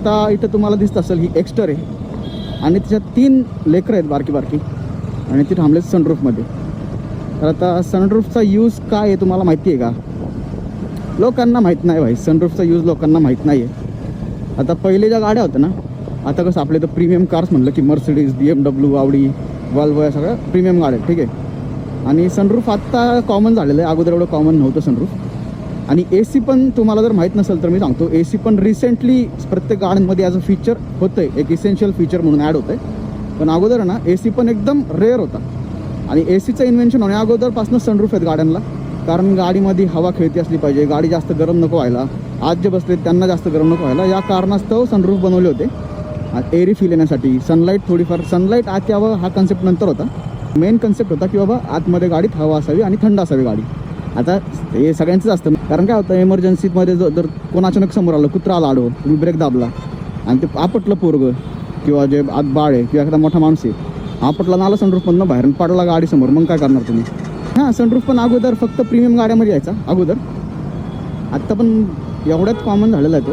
आता इथं तुम्हाला दिसत असेल ही एक्स्टर आहे आणि त्याच्यात 3 लेकरं आहेत बारकी बारकी आणि ती थांबलेत सनरूफमध्ये. तर आता सनरूफचा यूज काय आहे तुम्हाला माहिती आहे का? लोकांना माहीत नाही भाई, सनरूफचा यूज लोकांना माहीत नाही आहे. आता पहिले ज्या गाड्या होत्या ना, आता कसं आपले तर प्रीमियम कार्स म्हटलं की मर्सिडीज, BMW, आवडी, वॉल्वो या सगळ्या प्रीमियम गाड्या, ठीक आहे. आणि सनरूफ आत्ता कॉमन झालेलं आहे, अगोदर एवढं कॉमन नव्हतं सनरूफ. आणि AC पण तुम्हाला जर माहीत नसेल तर मी सांगतो, AC पण रिसेंटली प्रत्येक गाड्यांमध्ये ॲज अ फीचर होतं आहे, एक इसेन्शियल फीचर म्हणून ॲड होतं आहे. पण अगोदर ना AC पण एकदम रेअर होता आणि ACचं इन्व्हेन्शन होण्या अगोदरपासून सनरूफ आहेत गाड्यांना. कारण गाडीमध्ये हवा खेळती असली पाहिजे, गाडी जास्त गरम नको व्हायला, आज जे बसले त्यांना जास्त गरम नको व्हायला, या कारणास्तव सनरूफ बनवले होते. एअरी फील येण्यासाठी, सनलाईट थोडीफार सनलाईट आत यावं हा कन्सेप्ट नंतर होता. मेन कन्सेप्ट होता की बाबा आतमध्ये गाडीत हवा असावी आणि थंड असावी गाडी. आता हे सगळ्यांचंच असतं, कारण काय होतं इमर्जन्सीमध्ये जर कोण अचानक समोर आलं, कुत्रा आला आडवं, तुम्ही ब्रेक दाबला आणि ते आपटलं पोरगं किंवा जे आत बाळ आहे किंवा एखादा मोठा माणूस आहे, आपटला नाला सनरूफमधनं बाहेर पडला गाडी समोर, मग काय करणार तुम्ही? हां, सनरूफ पण अगोदर फक्त प्रीमियम गाड्यामध्ये यायचा अगोदर, आत्ता पण एवढ्यात कॉमन झालेला आहे तो.